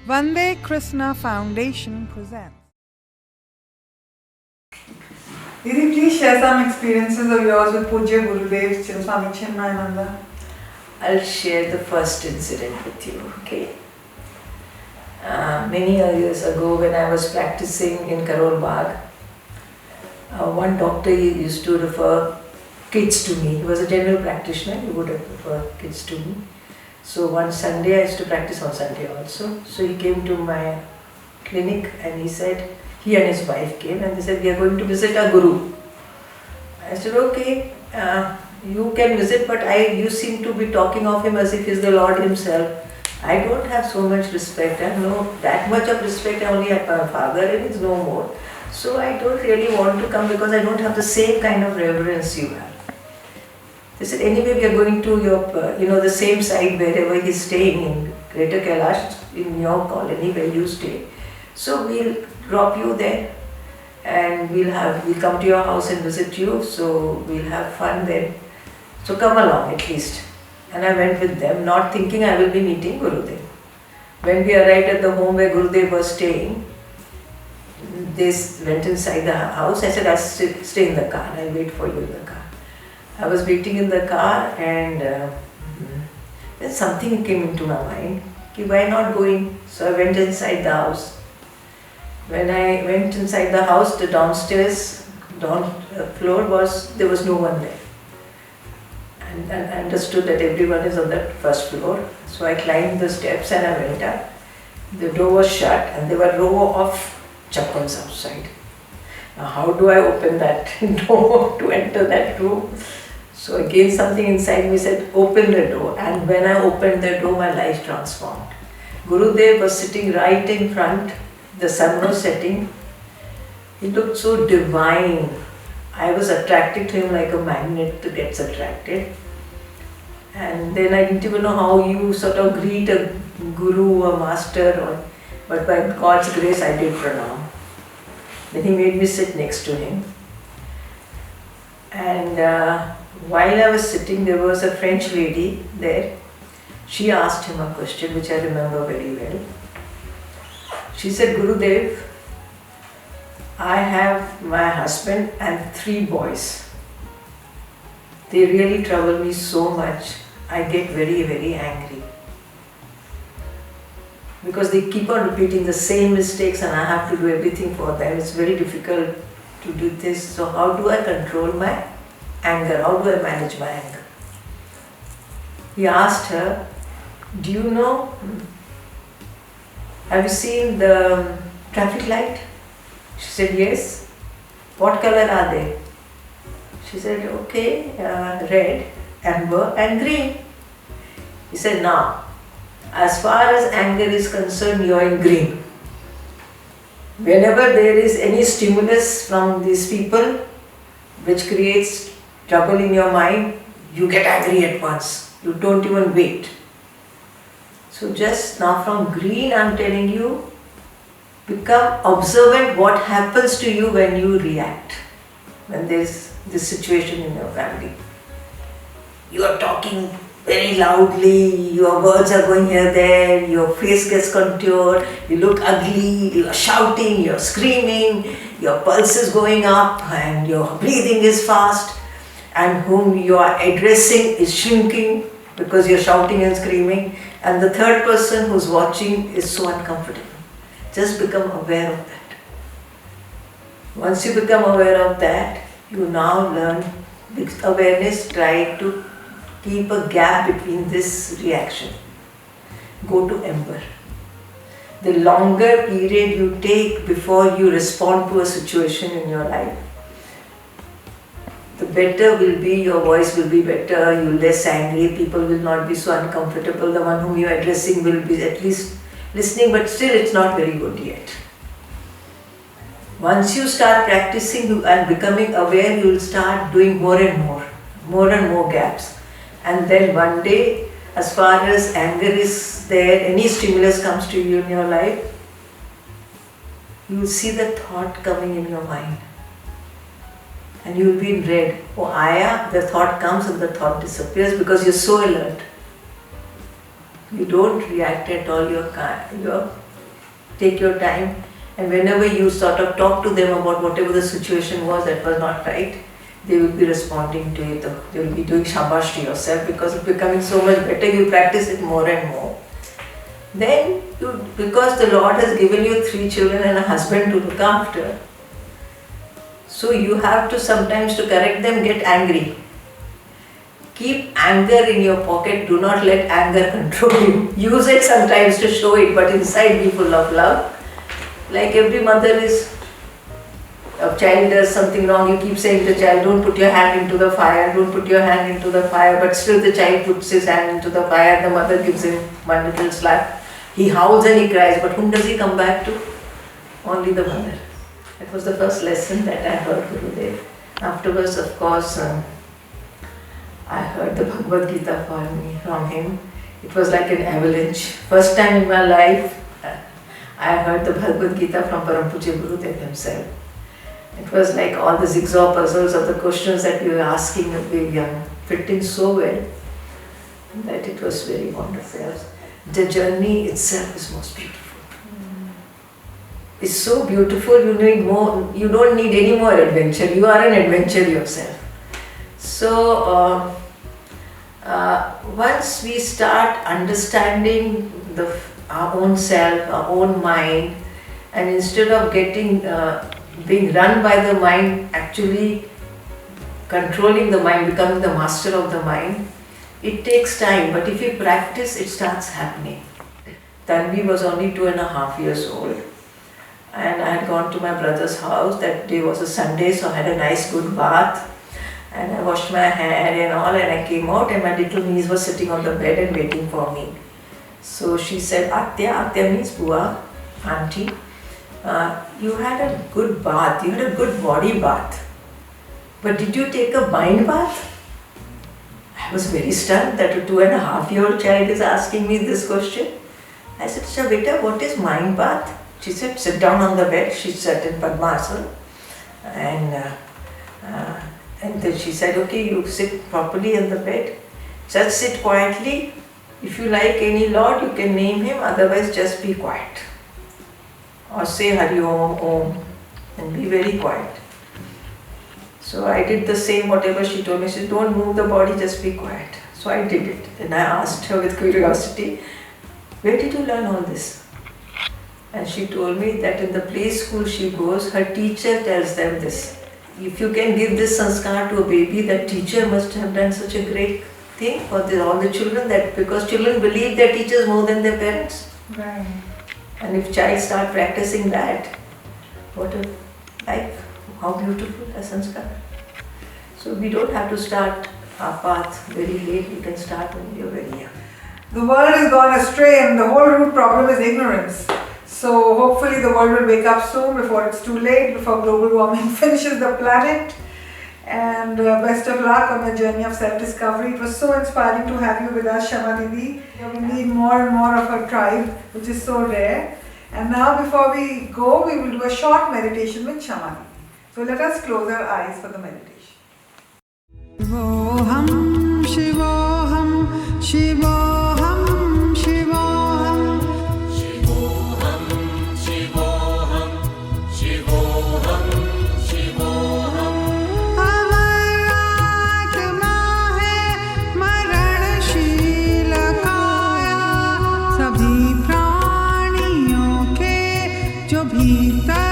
Vande Krishna Foundation presents. Didi, please share some experiences of yours with Pujya Gurudev Swami Chinmayananda. I'll share the first incident with you, okay? Many years ago, when I was practicing in Karol Bagh, one doctor used to refer kids to me. He was a general practitioner, he would refer kids to me. So one Sunday, I used to practice on Sunday also. So he came to my clinic and he said, he and his wife came and they said, we are going to visit our Guru. I said, okay, you can visit, but you seem to be talking of him as if he's the Lord himself. I don't have so much respect. I have no that much of respect. I only have my father and it's no more. So I don't really want to come because I don't have the same kind of reverence you have. They said, anyway, we are going to your, the same site wherever he's staying in Greater Kailash, in your colony where you stay. So we'll drop you there and we'll come to your house and visit you. So we'll have fun then. So come along at least. And I went with them, not thinking I will be meeting Gurudev. When we arrived at the home where Gurudev was staying, they went inside the house. I said, I'll stay in the car. I'll wait for you in the car. I was waiting in the car and then something came into my mind. Why not going? So I went inside the house. When I went inside the house, the downstairs floor there was no one there. And I understood that everyone is on the first floor. So I climbed the steps and I went up. The door was shut and there were a row of chappals outside. Now how do I open that door to enter that room? So again something inside me said, open the door. And when I opened the door, my life transformed. Gurudev was sitting right in front. The sun was setting. He looked so divine. I was attracted to him like a magnet gets attracted. And then I didn't even know how you sort of greet a guru or master, but by God's grace I did pranam. Then he made me sit next to him. And while I was sitting, there was a French lady there. She asked him a question which I remember very well. She said, Gurudev, I have my husband and 3 boys. They really trouble me so much. I get very, very angry. Because they keep on repeating the same mistakes and I have to do everything for them. It's very difficult to do this. So how do I control my anger? How do I manage my anger? He asked her, do you know, have you seen the traffic light? She said, yes. What color are they? She said, okay, red, amber and green. He said, now, as far as anger is concerned, you are in green. Whenever there is any stimulus from these people which creates trouble in your mind, you get angry at once. You don't even wait. So just now from green, I'm telling you, become observant what happens to you when you react, when there's this situation in your family. You are talking very loudly, your words are going here, there, your face gets contoured, you look ugly, you are shouting, you are screaming, your pulse is going up and your breathing is fast, and whom you are addressing is shrinking because you are shouting and screaming, and the third person who's watching is so uncomfortable. Just become aware of that. Once you become aware of that, you now learn with awareness, try to keep a gap between this reaction. Go to ember. The longer period you take before you respond to a situation in your life, the better will be, your voice will be better, you're less angry, people will not be so uncomfortable, the one whom you're addressing will be at least listening, but still it's not very good yet. Once you start practicing and becoming aware, you will start doing more and more gaps. And then one day, as far as anger is there, any stimulus comes to you in your life, you will see the thought coming in your mind. And you will be in red. Oh, Aya, the thought comes and the thought disappears because you're so alert. You don't react at all, you're take your time, and whenever you sort of talk to them about whatever the situation was that was not right, they will be responding to it. They will be doing shabash to yourself because it's becoming so much better. You practice it more and more. Then, because the Lord has given you 3 children and a husband to look after, so you have to sometimes, to correct them, get angry. Keep anger in your pocket. Do not let anger control you. Use it sometimes to show it, but inside be full of love. Like every mother is, a child does something wrong, you keep saying to the child, don't put your hand into the fire, don't put your hand into the fire, but still the child puts his hand into the fire, the mother gives him one little slap. He howls and he cries, but whom does he come back to? Only the mother. That was the first lesson that I heard Gurudev. Afterwards, of course, I heard the Bhagavad Gita from him. It was like an avalanche. First time in my life, I heard the Bhagavad Gita from Param Pujya Gurudev himself. It was like all the jigsaw puzzles of the questions that we were asking fit in so well that it was very wonderful. The journey itself is most beautiful. It's so beautiful, you need more. You don't need any more adventure. You are an adventure yourself. So once we start understanding our own self, our own mind, and instead of being run by the mind, actually controlling the mind, becoming the master of the mind, it takes time, but if you practice, it starts happening. Tanvi was only 2.5 years old, and I had gone to my brother's house. That day was a Sunday, so I had a nice good bath, and I washed my hair and all, and I came out, and my little niece was sitting on the bed and waiting for me. So she said, Atya means Bua, auntie, you had a good bath, you had a good body bath, but did you take a mind bath? I was very stunned that a 2.5-year-old child is asking me this question. I said, Beta, what is mind bath? She said, sit down on the bed. She sat in Padmasana, and then she said, okay, you sit properly on the bed, just sit quietly. If you like any Lord, you can name him, otherwise just be quiet. Or say Hari Om, Om, and be very quiet. So I did the same, whatever she told me. She said, don't move the body, just be quiet. So I did it. And I asked her with curiosity, where did you learn all this? And she told me that in the play school she goes, her teacher tells them this. If you can give this sanskar to a baby, that teacher must have done such a great thing for all the children, that because children believe their teachers more than their parents. Right. And if child start practicing that, what a life, how beautiful a sanskar. So we don't have to start our path very late, we can start when we are very young. The world has gone astray and the whole root problem is ignorance. So hopefully the world will wake up soon before it's too late, before global warming finishes the planet. And best of luck on the journey of self-discovery. It was so inspiring to have you with us, Shama Didi. We need more and more of her tribe, which is so rare. And now before we go, we will do a short meditation with Shama Didi. So let us close our eyes for the meditation. Shivoham, Shivoham, Shivoham, Shivoham. Shivoham, Shivoham, Shivoham, Shivoham. अमर आत्मा है मरणशील काया, सभी प्राणियों के जो भीतर